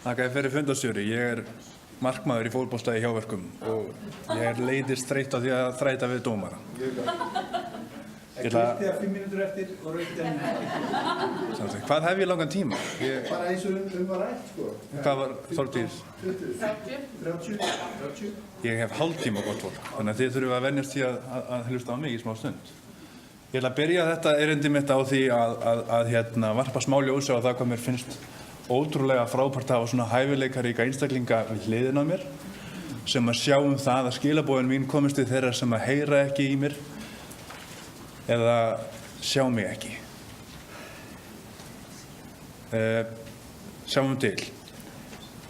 Þakka þér fyrir fundarstjóri. Ég markmaður í fótbolta í Hjáverkum og ég leiðist þreytt á því að þræta við dómara. Ég ætla að 5 mínútur eftir og rauti enn. Hvað hef ég langan tíma? Bara eins og var rætt, sko. Hvað var Þórdís? 30. Ég hef hálftíma gott fólk, þannig að þið þurfum að venjast því að hlusta á mig í smá stund. Ég ætla að byrja þetta erindi mitt á því að varpa smá ljósi á það hvað mér finnst ótrúlega frábært að hafa svona hæfileikaríka einstaklinga við hliðina á mér sem að sjá það að skilaboðin mín komist til þeirra sem að heyra ekki í mér eða sjá mig ekki. Sjáum til.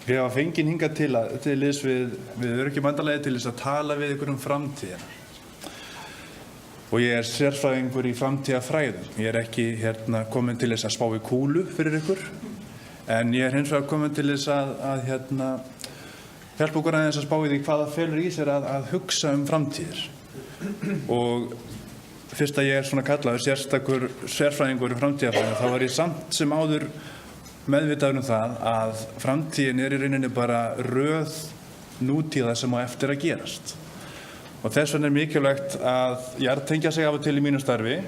Við hafa fengið hingað til liðs við Öryrkjabandalagið til þess að tala við ykkur framtíðina. Og ég sérfræðingur í framtíðarfræðum. Ég ekki komin til þess að spá í kúlu fyrir ykkur. En ég hins vegar komin til þess að hjálpa okkur aðeins að spá í því hvað það felur í sér að hugsa framtíðir. Og fyrst að ég svona kallaður sérstakur sérfræðingur í framtíðarfræðum, þá var ég samt sem áður meðvitaður það að framtíðin í rauninni bara röð nútíða sem á eftir að gerast. Og þess vegna mikilvægt að jarðtengja sig af og til í mínu starfi.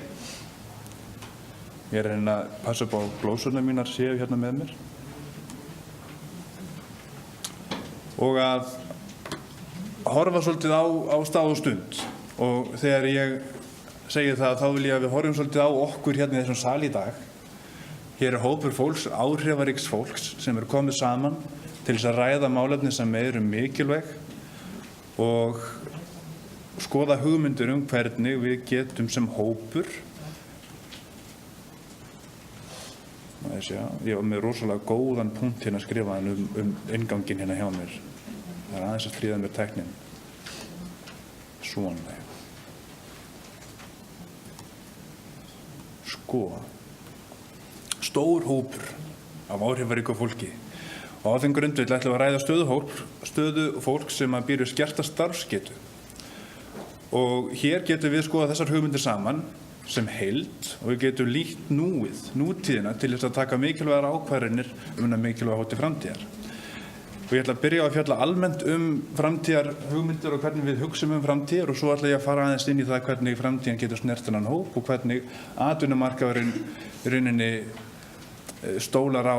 Ég reyna að passa upp á glósurnar mínar séu hérna með mér. Og að horfa svolítið á stað og stund. Og þegar ég segi það, þá vil ég að við horfum svolítið á okkur hérna í þessum sal í dag. Hér hópur fólks, áhrifaríks fólks, sem komið saman til þess að ræða málefni sem eru mikilvæg og skoða hugmyndir hvernig við getum sem hópur. Ég var með rosalega góðan punkt hérna skrifaðan innganginn hérna hjá mér. Það aðeins að stríða mér tæknin. Svona. Sko. Stór hópur af áhrifaríku fólki. Og á þeim grundvelli ætlum við að ræða stöðu fólk sem býr við skerta starfsgetu. Og hér getum við skoða þessar hugmyndir saman sem heild og við getum líkt nútíðina til þess að taka mikilvægar ákvarðanir mikilvæga hóti framtíðar. Og ég ætla að byrja á að fjalla almennt framtíðar hugmyndir og hvernig við hugsum framtíðar og svo ætla ég að fara aðeins inn í það hvernig framtíðin getur snert þennan hóp og hvernig atvinnumarkaðurinn í rauninni stólar á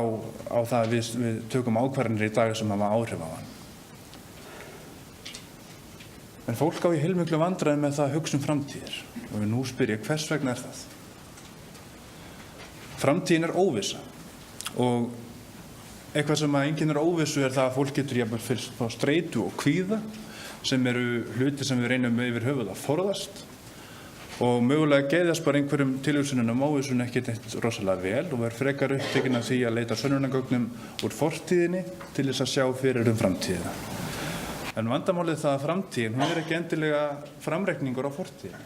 það að við tökum ákvarðanir í dag sem hafa áhrif á hann. En fólk á í heilmiklu vandræðum með það að hugsa framtíðir. Og nú spyr ég, hvers vegna það? Framtíðin óvissa. Og eitthvað sem enginn óvissu það að fólk getur jafnvel fyrst á streitu og kvíða, sem eru hluti sem við reynum yfir höfuð að forðast. Og mögulega geiðast bara einhverjum tilhugsunum óvissun ekkert eitt rosalega vel og verður frekar upptekinn af því að leita sönnunargögnum úr fortíðinni til þess að sjá fyrir framtíðina. En vandamálið það að framtíðin, hún ekki endilega framreikningur á fortíðinni.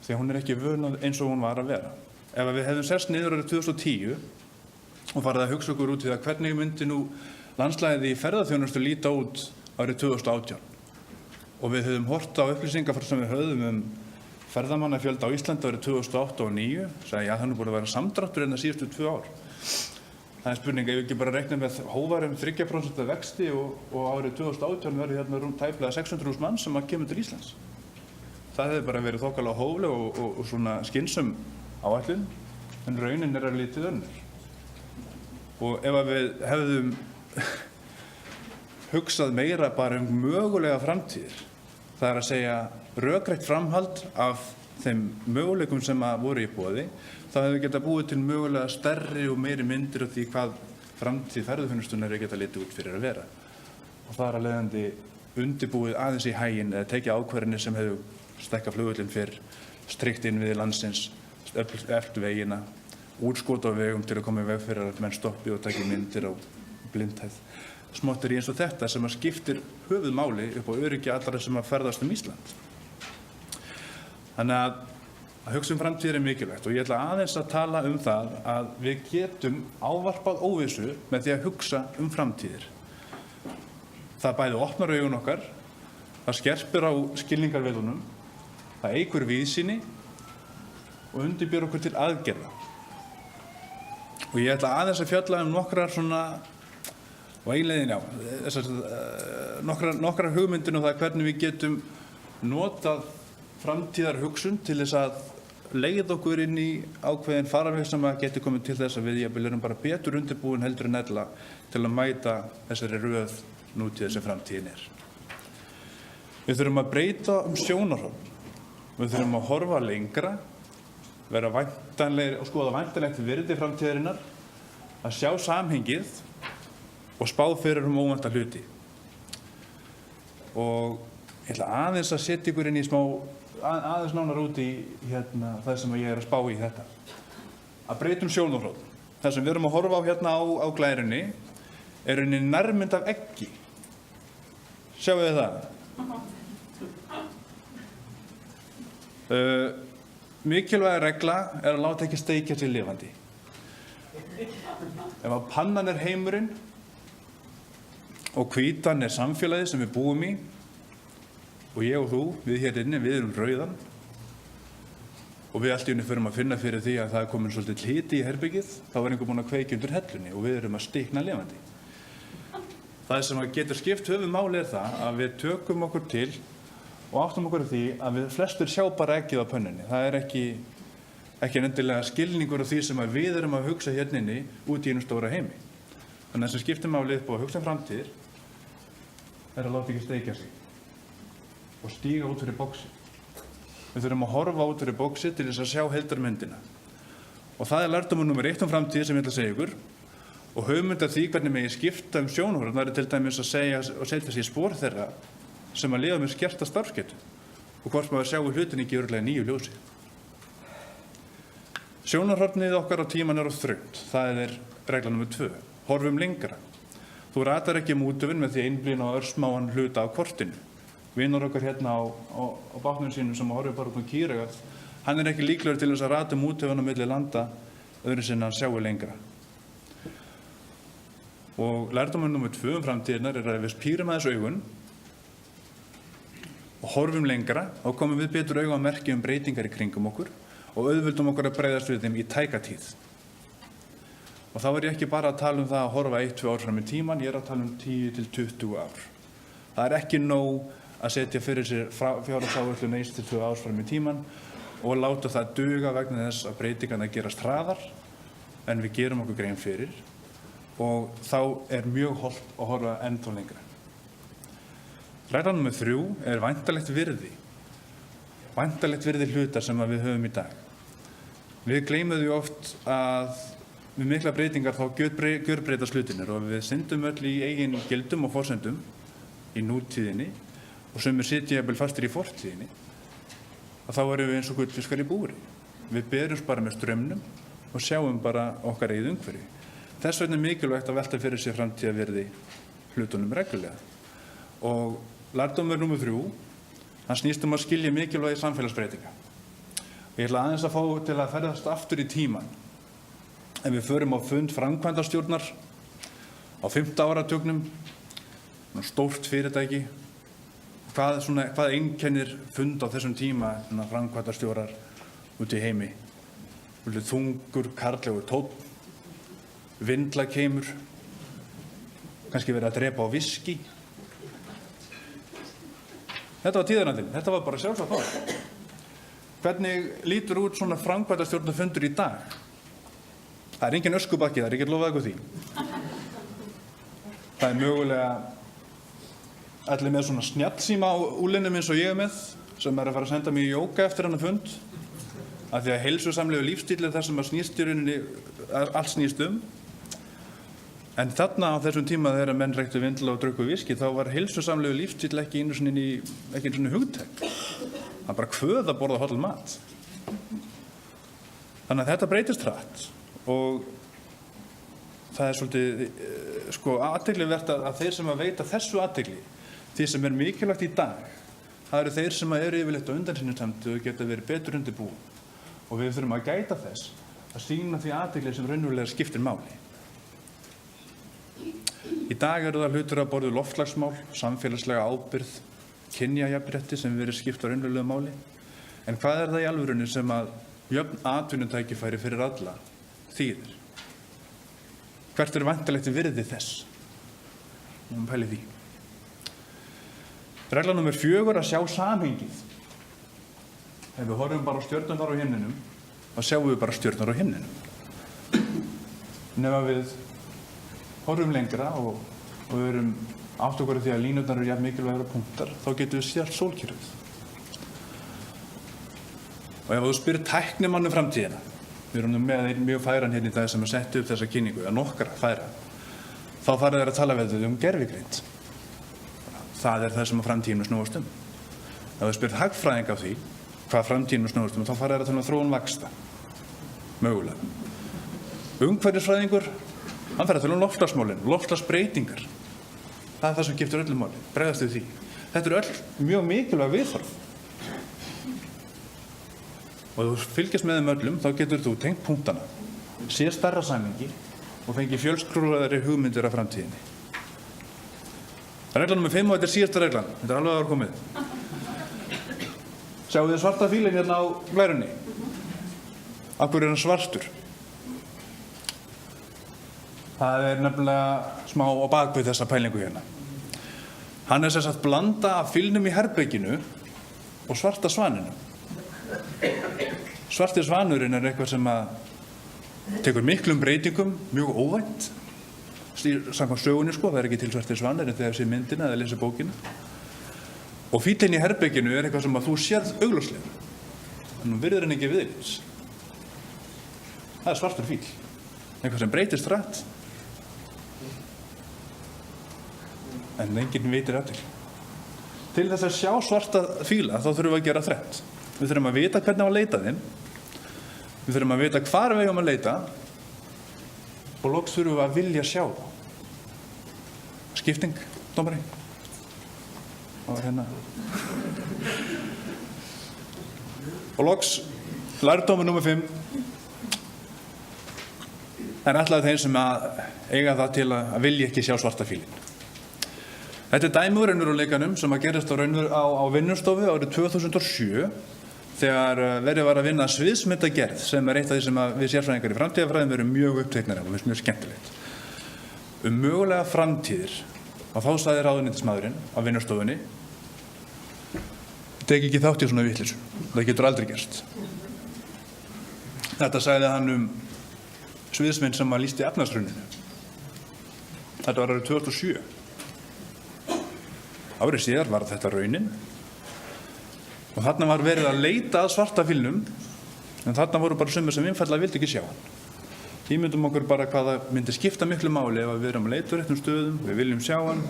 Því að hún ekki vön eins og hún var að vera. Ef við hefðum sest niður árið 2010 og farið að hugsa okkur út í það hvernig myndi nú landslagið í ferðaþjónustu líta út árið 2018. Og við höfum hort á upplýsingar sem við höfðum ferðamannafjölda á Íslandi árið 2008 og 2009. Sagði það nú búið að vera samdráttur síðustu 2 ár. Það spurning, ef við ekki bara reikna með hóvarum 3% vexti og árið 2018 verður hérna tæplega 600.000 manns sem kemur til Íslands. Það hefði bara verið þokkalega hófleg og svona skynsöm áætlun, en raunin að lítið önnur. Og ef við hefðum hugsað meira bara mögulega framtíðir, það að segja rökrætt framhald af þeim möguleikum sem voru í boði, þá hefðu getað búið til mögulega stærri og meiri myndir af því hvað framtíð ferðaþjónustunnar geta litið út fyrir að vera. Og það að leiðandi undirbúið aðeins í hæginn eða tekið ákvarðanir sem hefðu stekkað flugvöllinn fyrr, strikt innviði landsins, eftir vegina, útskot á vegum til að koma í veg fyrir að menn stoppi og taki myndir á blindhæð. Smottir eins og þetta sem skiptir höfuðmáli upp á öryggi allra sem ferðast Ísland. Þannig að hugsa framtíðir mikilvægt og ég ætla aðeins að tala það að við getum ávarpað óvissu með því að hugsa framtíðir. Það bæði opnar augun okkar, það skerpir á skilningarviðunum það eykur víðsýni og undirbýr okkur til aðgerða. Og ég ætla aðeins að fjalla nokkrar svona, og einlegin nokkrar hugmyndir það hvernig við getum notað framtíðar hugsun til þess að leiða okkur inn í ákveðin farveg sem að geti komið til þess að við erum bara betur undirbúin heldur en ella til að mæta þessari röð nútíð sem framtíðin er. Við þurfum að breyta sjónarhorn. Við þurfum að horfa lengra, vera væntanlegir og skoða væntanlegt virði framtíðarinnar, að sjá samhengið og spá fyrir óvænta hluti. Og ég ætla aðeins að setja ykkur inn í smá aðeins nánar út í það sem ég að spá í þetta. Að breytum sjónarhorn. Það sem við erum að horfa á á glærunni er rauninni nærmynd af eggi. Sjáu þið það? Mikilvæg regla er að láta ekki steikja sig lifandi. Ef að pannan er heimurinn og hvítan er samfélagið sem við búum í, og ég og þú, við hér inni, við erum rauðan, og við allt í einu förum að finna fyrir því að það er komin svolítið hiti í herbergið, þá er einhver búinn að kveikja undir hellunni og við erum að stikna lifandi. Það sem að getur skipt höfuðmáli er það að við tökum okkur til og áttum okkur því að við flestir sjá bara eggið á pönnunni. Það er ekki endilega skilningur á því sem að við erum að hugsa hérna inni út í einu stóra heimi. Þannig að það sem skiptir máli upp á að hugsa framtíðir er að láta ekki steikja sig og stíga út fyrir bóksi. Við þurfum að horfa út fyrir bóksi til þess að sjá heildarmyndina. Og það er lærdómur númer 1 framtíð sem ég ætla að segja ykkur. Og hugmynd af því hvernig megi skipta sjónarhorn væri til dæmis að segja og setja sig í spor þeirra sem að lifa með skerta starfsgetu og hvort maður sjáu hlutin ekki örugglega nýju ljósi. Sjónarhornið okkar á tíman er á þröngt. Það er regla númer 2. Horfum lengra. Þú ratar ekki útöfin með því einblína á örsmáan hluta á kortinu. Vinur okkar hérna á bátnum sínum sem horfir bara út á Kýraugat, hann er ekki líklegur til þess að rata útöfin á milli landa öðru sinna að sjáu lengra. Og lærdómur númer 2 framtíðirnar er að við pírum aðeins augun og horfum lengra og komum við betur auga að merki breytingar í kringum okkur og auðvöldum okkur að bregðast við þeim í tæka tíð. Og þá er ég ekki bara að tala það að horfa 1-2 ár fram í tíman, ég er að tala 10-20 ár. Það er ekki nóg að setja fyrir sér fjárhagsáætlun 1-2 ár fram í tíman og láta það duga vegna þess að breytingarnar gerast hraðar en við gerum okkur grein fyrir og þá er mjög hollt að horfa ennþá lengra. Regla númer 3 er væntanlegt virði. Væntanlegt virði hlutar sem við höfum í dag. Við gleymum því oft að við mikla breytingar þá gjörbreytast hlutinir og við syndum öll í eigin gildum og forsendum í nútíðinni og sumir sitja jafnvel fastir í fortíðinni, að þá erum við eins og gullfiskar í búri. Við berumst bara með straumnum og sjáum bara okkar eigið umhverfi. Þess vegna er mikilvægt að velta fyrir sér framtíðarvirði hlutunum reglulega. Og lærdómur númer 3, hann snýst að skilja mikilvægi samfélagsbreytinga. Og ég ætla aðeins að fá til að ferðast aftur í tíman. Ef við förum á fund framkvæmdastjórnar á 5. áratugnum, stórt fyrirtæki, hvað einkennir fund á þessum tíma framkvæmdastjórar út í heimi? Þungur, karllegur tónn, vindlakeimur, kannski verið að drepa á viski. Þetta var tíðarandinn, þetta var bara sjálfsagt þá. Hvernig lítur út svona framkvæmdastjórnarfundur í dag? Það er engin öskubakki þar, ég get lofað ykkur því. Það er mögulega allir með svona snjallsíma á úlinnum eins og ég er með, sem er að fara að senda mig í jóga eftir hann fund, af því að heilsusamlegu lífstíl er það sem að snýst í rauninni, allt snýst En þarna á þessum tíma þegar menn reyktu vindla og drukku viski, þá var heilsusamlegu lífstíl ekki einu svona hugtæk. Það bara kvöð að borða hollur mat. Þannig að þetta breytist hratt og það er svolítið athyglisvert að þeir sem að veita þessu athygli, því sem er mikilvægt í dag, það eru þeir sem eru yfirleitt á undansinnutemdu og geta verið betur undirbúin. Og við þurfum að gæta þess að sýna því athygli sem raunverulega skiptir máli. Í dag eru það hlutur að borðu loftslagsmál, samfélagslega ábyrgð, kynjajafnrétti sem verið skipt á raunverulegu máli. En hvað það í alvörunni sem að jöfn atvinnutækifæri fyrir alla þýðir? Hvert væntanlegt virði þess? Pæli því. Regla númer 4 að sjá samhengið. Ef við horfum bara á stjörnurnar á himninum, þá sjáum við bara stjörnur á himninum. Nefn við horfum lengra og við erum átt okkur því að línurnar eru jafn mikilvægir punktar, þá getum við séð sólkerfið. Og ef þú spyrir tæknimann framtíðina, við erum með einn mjög færan hérna í dag sem setti upp þessa kynningu, eða nokkra færa, þá farið þeir að tala við þau gervigreind. Það er það sem framtíðinu snúast um. Ef þú spyrir hagfræðing af því, hvað framtíðinu snúast um, þá farið þeir að tala þróun vaxta. Mögulega. Umhverfisfræðingur, hann fer að tala loftslagsmálin, loftslagsbreytingar. Það er það sem skiptir öllu máli, bregðast við því. Þetta öll mjög mikilvæg viðhorf. Og ef þú fylgjast með þeim öllum, þá getur þú tengt punktana, sé stærra samhengi og fengi fjölskrúðari hugmyndir af framtíðinni. Regla númer 5 og þetta er síðasta reglan, þetta er alveg að vera komið. Sjáu þið svarta fílinn hérna á glærunni? Af hverju er hann svartur? Það er nefnilega smá á bakvið þessa pælingu hérna. Hann er sem sagt blanda af fílnum í herberginu og svarta svaninu. Svarti svanurinn er eitthvað sem að tekur miklum breytingum, mjög óvænt. Samkvæmt sögunni það er ekki til svartir svanir en þegar sé myndina eða lesi bókina. Og fílinn í herberginu er eitthvað sem að þú sérð augljóslega. Þannig að virðir hann ekki viðlits. Það er svartur fíll. Eitthvað sem breytist hratt. En enginn veitir af því. Til þess að sjá svarta fíla þá þurfum við að gera þrennt. Við þurfum að vita hvernig á að leita þeim. Við þurfum að vita hvar við eigum að leita. Og loks þurfum við að vilja sjá þá. Skipting, dómari. Og hérna. Og loks, lærdómur númer 5. Það er ætlað þeim sem að eiga það til að vilja ekki sjá svarta fílinn. Þetta er dæmi úr raunveruleikanum sem að gerist á vinnustofu árið 2007 þegar verið var að vinna sviðsmyndagerð sem er eitt af því sem við sérfræðingar í framtíðarfræðum erum mjög uppteknir af og finnst mjög skemmtilegt. Mögulega framtíðir og þá sagði ráðuneytismaðurinn á vinnustofunni tek ekki þátt í svona vitleysu. Það getur aldrei gerst. Þetta sagði hann sviðsmynd sem að lýsti efnahagshruninu. Þetta var árið 2007. Árið síðar var þetta raunin og þarna var verið að leita að svarta fílnum en þarna voru bara sumir sem einfaldlega vildi ekki sjá hann. Ímyndum okkur bara hvað það myndi skipta miklu máli ef við erum að leita á réttum stöðum, við viljum sjá hann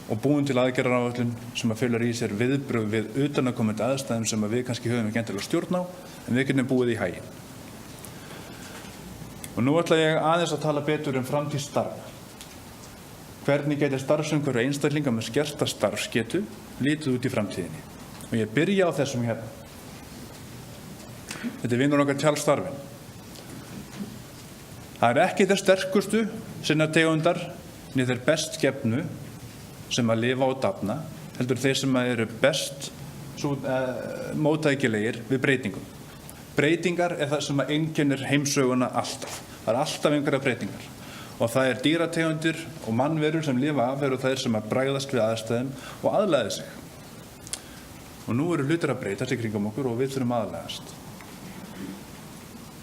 og búum til aðgerðaráætlun sem að felur í sér viðbrögð við utanaðkomandi aðstæðum sem að við kannski höfum ekki endilega stjórn á en við getum búið í haginn. Og nú ætla ég aðeins að tala betur framtíðsstarf. Hvernig getur starfsumhverfi einstaklinga með skerta starfsgetu lítið út í framtíðinni? Og ég byrja á þessum hérna. Þetta er vinur okkar tjálstarfin. Það er ekki þeir sterkustu sinna tegundar né þeir best gefnu sem að lifa og dafna, heldur þeir sem eru best móttækilegir við breytingum. Breytingar er það sem að einkennir heimsöguna alltaf. Það er alltaf einhverja breytingar. Og það er dýrategundir og mannverur sem lifa af eru þeir sem að bregðast við aðstæðum og aðlaði sig. Og nú eru hlutir að breytast í kringum okkur og við þurfum aðlagast.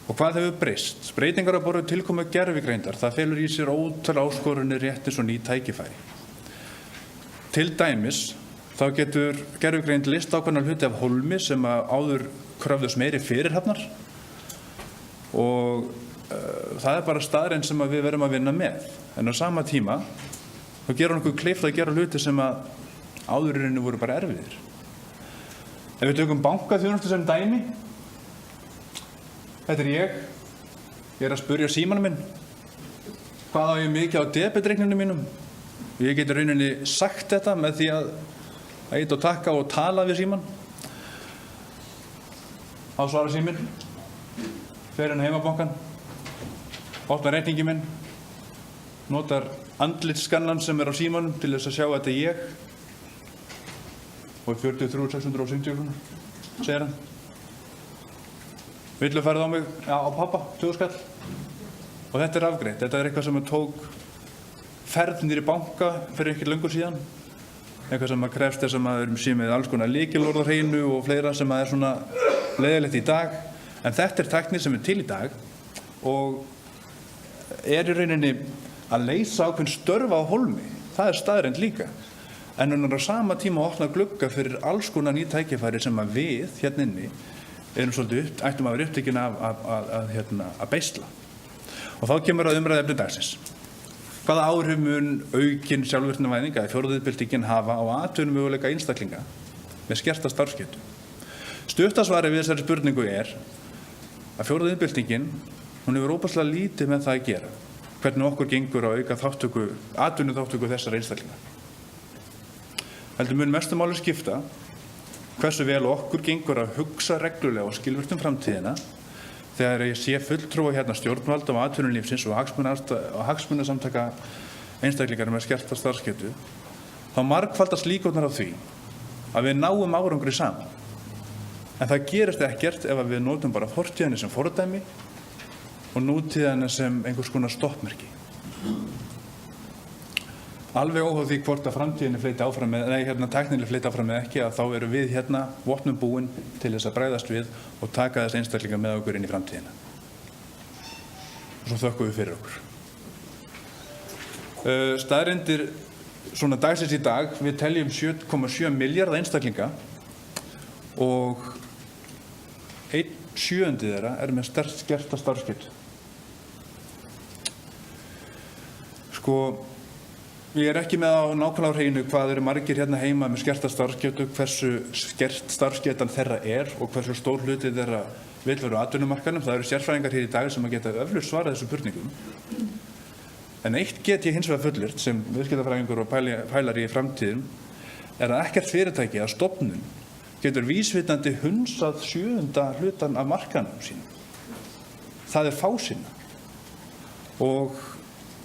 Og hvað hefur breyst? Breytingar að borðu tilkomu gervigreindar, það felur í sér ótal áskorunir réttis og ný tækifæri. Til dæmis, þá getur gervigreind list ákveðna hluti af hólmi sem að áður kröfðust meiri fyrirhafnar og það er bara staðreynd sem við verðum að vinna með. En á sama tíma, þá gerur okkur kleift að gera hluti sem að áðurinnu voru bara erfiðir. Ef við tökum bankaþjónustu sem dæmi, þetta er ég er að spurja símanum minn, hvað á ég mikið á debitreikningum mínum? Ég geti rauninni sagt þetta með því að ýta og takka og tala við síman. Þá svarar síminn, fer inn á heimabankann, opnar reikningi minn, notar andlitsskannan sem er á símanum til þess að sjá að þetta er ég og 43.650 krónur, segir hann. villufærið á mig, á pappa, 20 skall. Og þetta afgreitt. Þetta eitthvað sem tók ferð niður í banka fyrir ekki löngu síðan. Eitthvað sem krefst þess að maður sé með alls konar lykilorð á hreinu og fleira sem svona leiðilegt í dag. En þetta tækni sem til í dag og í rauninni að leysa ákveðin störf á hólmi. Það staðreynd líka. En á sama tíma að opna glugga fyrir alls konar ný tækifæri sem við hérna inni erum svolítið ættum að vera upptekin að beisla. Og þá kemur að umræðuefni dagsins. Hvaða áhrif mun aukin sjálfvirknivæðing að fjórðu iðnbyltingin hafa á atvinnumöguleika einstaklinga með skerta starfsgetu? Stutta svarið við þessari spurningu að fjórðu iðnbyltingin, hún hefur óbærslega lítið með það að gera. Hvernig okkur gengur að auka atvinnuþátttöku þessara einstaklinga. Heldur mun mestu máli skipta hversu vel okkur gengur að hugsa reglulega og skilvirkt framtíðina þegar ég sé fulltrúa stjórnvalda og atvinnulífsins og hagsmunasamtaka einstaklingar með skerta starfsgetu, þá margfaldast líkurnar á því að við náum árangri saman. En það gerist ekkert ef við notum bara fortíðina sem fordæmi og nútíðina sem einhvers konar stoppmerki. Alveg óháð því hvort að framtíðinni fleiti áfram tækninni fleiti áfram með ekki, að þá erum við vopnum búin til þess að bregðast við og taka þess einstaklinga með okkur inn í framtíðina. Og svo þökkum við fyrir okkur. Staðreyndir svona dagsins í dag, við teljum 7,7 milljarða einstaklinga og 1/7 þeirra með skerta starfsgetu. Ég ekki með á nákvæmlega á hreinu hvað eru margir heima með skerta starfsgetu, hversu skert starfsgetan þeirra og hversu stór hluti þeirra vill vera á atvinnumarkaðnum. Það eru sérfræðingar hér í dag sem geta öflust svarað þessum spurningum. En eitt get ég hins vegar fullyrt sem viðskiptafræðingur og pælari í framtíðum að ekkert fyrirtæki að stofnun getur vísvitandi hunsað 7. hlutan af markaðnum sínum. Það fásinna. Og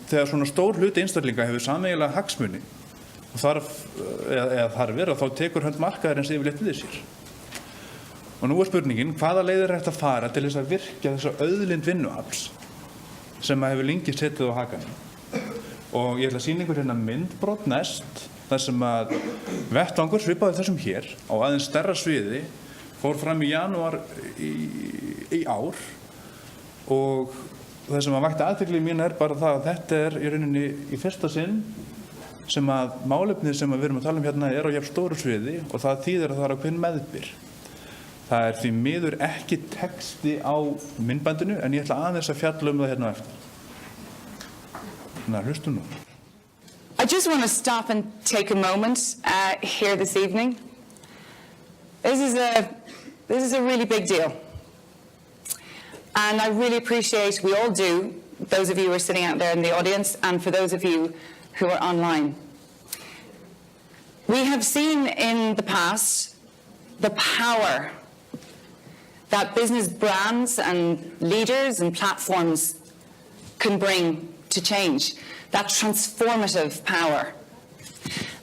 þegar svona stór hluti einstaklinga hefur sameiginlega hagsmuni og þarfir þá tekur hönd markaðarins yfirleitt við sér. Og nú spurningin, hvaða leiðir hægt að fara til þess að virkja þessa auðlind vinnuafls sem hefur lengi setið á hakanum. Og ég ætla að sýna ykkur myndbrot næst þar sem að vettvangur svipaði þessum hér á aðeins stærra sviði fór fram í janúar í ár og það sem vakti athygli mín bara það að þetta í rauninni í fyrsta sinn sem að málefnið sem við erum að tala hérna á jafn stóru sviði og það þýðir að það ákveðin meðbyr. Það því miður ekki texti á myndbandinu en ég ætla aðeins að fjalla það hérna eftir. Hlustum nú. I just want to stop and take a moment here this evening. This is a really big deal. And I really appreciate, we all do, those of you who are sitting out there in the audience, and for those of you who are online. We have seen in the past the power that business brands and leaders and platforms can bring to change, that transformative power.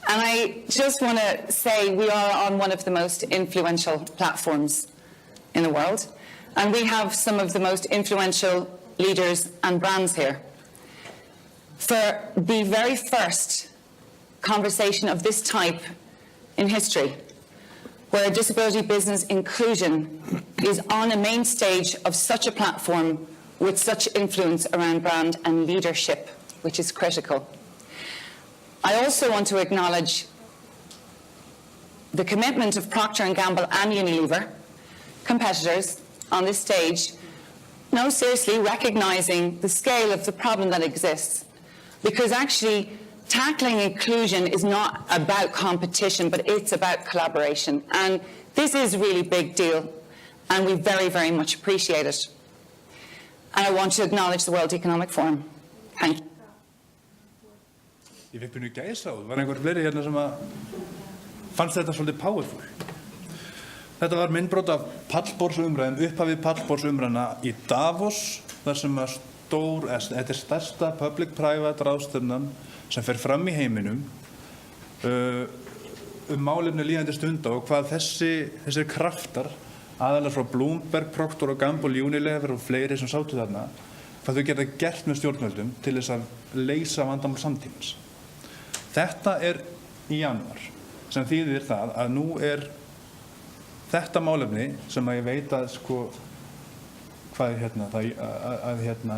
And I just want to say we are on one of the most influential platforms in the world. And we have some of the most influential leaders and brands here. For the very first conversation of this type in history, where disability business inclusion is on a main stage of such a platform with such influence around brand and leadership, which is critical. I also want to acknowledge the commitment of Procter & Gamble and Unilever, competitors, on this stage, no, seriously, recognizing the scale of the problem that exists. Because actually, tackling inclusion is not about competition, but it's about collaboration. And this is a really big deal, and we very, very much appreciate it. And I want to acknowledge the World Economic Forum. Thank you. Ég fikk pínu gæsahúð. Var einhver fleiri hérna sem að fannst þetta svolítið powerful? Þetta var myndbrot af pallborðsumræðum, upphafið pallborðsumræðna í Davos, þar sem að þetta stærsta public-private ráðstefnan sem fer fram í heiminum málefni líðandi stunda og hvað þessir kraftar aðalega frá Bloomberg, Procter & Gamble, Unilever og fleiri sem sátu þarna, hvað þau geta gert með stjórnvöldum til þess að leysa vandamál samtímans. Þetta í janúar, sem þýðir það að nú þetta málefni sem að ég veit að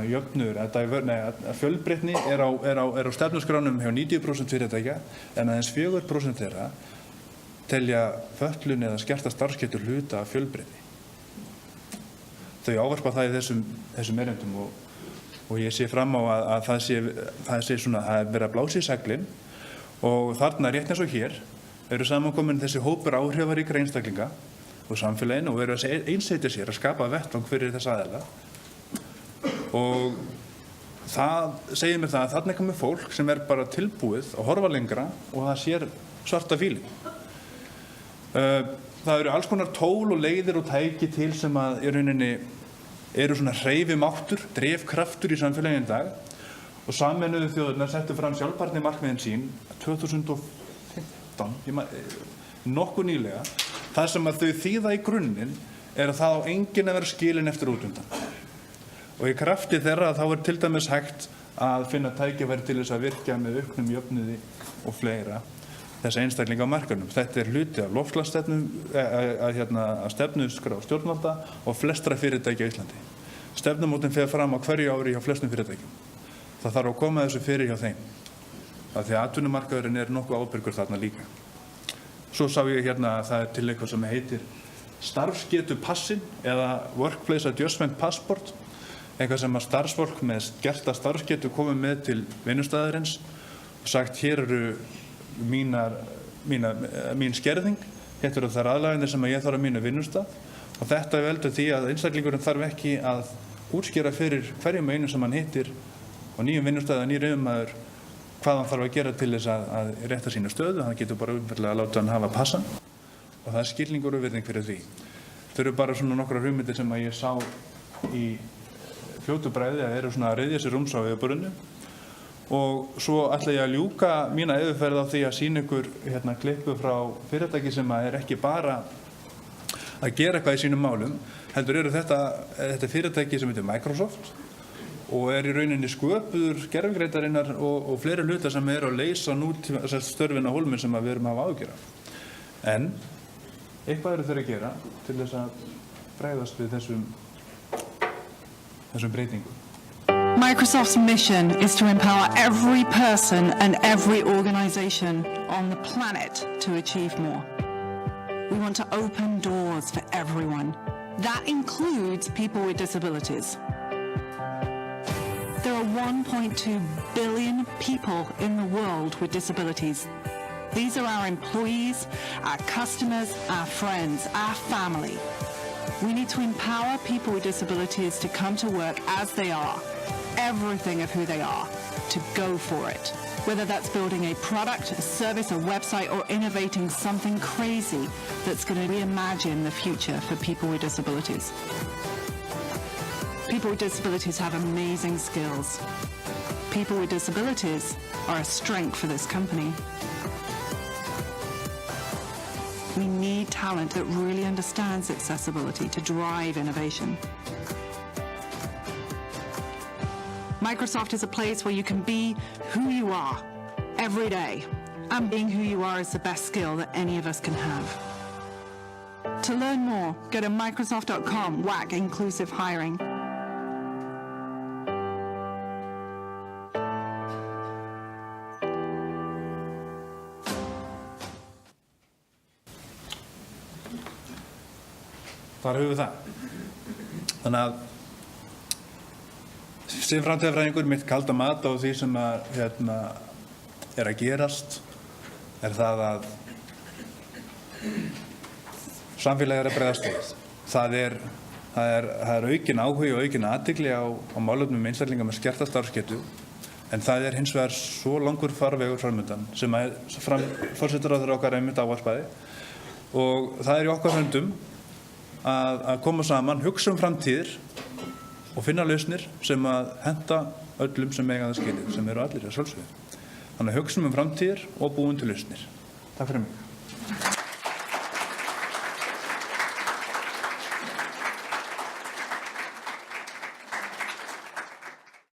jöfnur, að fjölbreytni á stefnuskránum hjá 90% fyrirtækja, en aðeins 4% þeirra telja fötlun eða skerta starfsgetu hluta af fjölbreytni. Þau ávarpa það í þessum erindum og ég sé fram á að það sé svona, það er verið að blása í seglin og þarna rétt eins og hér eru samankomin þessi hópur áhrifaríkra einstaklinga og samfélaginu og eru að einsetja sér að skapa vettvang fyrir þessa aðila og það segir mér það að þarna komið fólk sem bara tilbúið að horfa lengra og það sér svarta fílinn. Það eru alls konar tól og leiðir og tæki til sem að í rauninni eru svona hreyfimáttur, drifkraftur í samfélaginu í dag og Sameinuðu þjóðirnar settu fram sjálfbærnimarkmiðin sín 2015, nokkuð nýlega, það sem að þau þýða í grunninn að það á enginn að vera skilinn eftir útundan. Og í krafti þeirra þá til dæmis hægt að finna tækifæri til þess að virkja með auknum jöfnuði og fleira þessa einstaklinga á markaðnum. Þetta hluti af loftslagsstefnu, að stefnuskrá stjórnvalda og flestra fyrirtækja á Íslandi. Stefnumótin fer fram á hverju ári hjá flestum fyrirtækjum. Það þarf að koma þessu fyrir hjá þeim. Af því að atvinnumarkaðurinn nokkuð ábyrgur þarna líka. Svo sá ég að það til eitthvað sem heitir starfsgetupassin eða Workplace Adjustment Passport, eitthvað sem að starfsfólk með skerta starfsgetu komið með til vinnustæðarins og sagt hér eru mín skerðing, hér eru þær aðlaganir sem ég þarf á mínu vinnustað og þetta veldur því að einstaklingurinn þarf ekki að útskýra fyrir hverjum einu sem hann hittir á nýjum vinnustað eða nýjum yfirmaður hvað hann þarf að gera til þess að rétta sína stöðu, hann getur bara umferðlega að láta hann hafa passan og það skilningur og virðing fyrir því. Þau eru bara svona nokkrar hugmyndir sem að ég sá í fljótu bræði að eru svona að ryðja sér rúms á yfirborðinu og svo ætla ég að ljúka mína yfirferð á því að sýna ykkur klippu frá fyrirtæki sem að ekki bara að gera eitthvað í sínum málum, heldur eru þetta fyrirtæki sem heitir Microsoft og í rauninni sköpuður gervigreitarinnar og fleiri hluta sem að leysa störfin á hólminn sem við erum að hafa áhyggjur af. En eitthvað eru þeir að gera til þess að bregðast við þessum breytingum. Microsoft's mission is to empower every person and every organization on the planet to achieve more. We want to open doors for everyone. That includes people with disabilities. There are 1.2 billion people in the world with disabilities. These are our employees, our customers, our friends, our family. We need to empower people with disabilities to come to work as they are, everything of who they are, to go for it. Whether that's building a product, a service, a website, or innovating something crazy that's going to reimagine the future for people with disabilities. People with disabilities have amazing skills. People with disabilities are a strength for this company. We need talent that really understands accessibility to drive innovation. Microsoft is a place where you can be who you are every day. And being who you are is the best skill that any of us can have. To learn more, go to Microsoft.com/inclusive hiring. Þar höfum við það. Þannig að sem framtíðarfræðingur mitt kalda mat á því sem að að gerast það að samfélagið að bregðast við. Það er aukin áhugi og aukin athygli á málefnum einstaklinga með skerta starfsgetu en það hins vegar svo langur farvegur framundan sem að forsætisráðherra okkar einmitt ávarpaði og það í okkar höndum að koma saman, hugsa framtíðir og finna lausnir sem að henta öllum sem eiga það skilið, sem eru allir að sjálfsögðu. Þannig að hugsa framtíðir og búum til lausnir. Takk fyrir mig.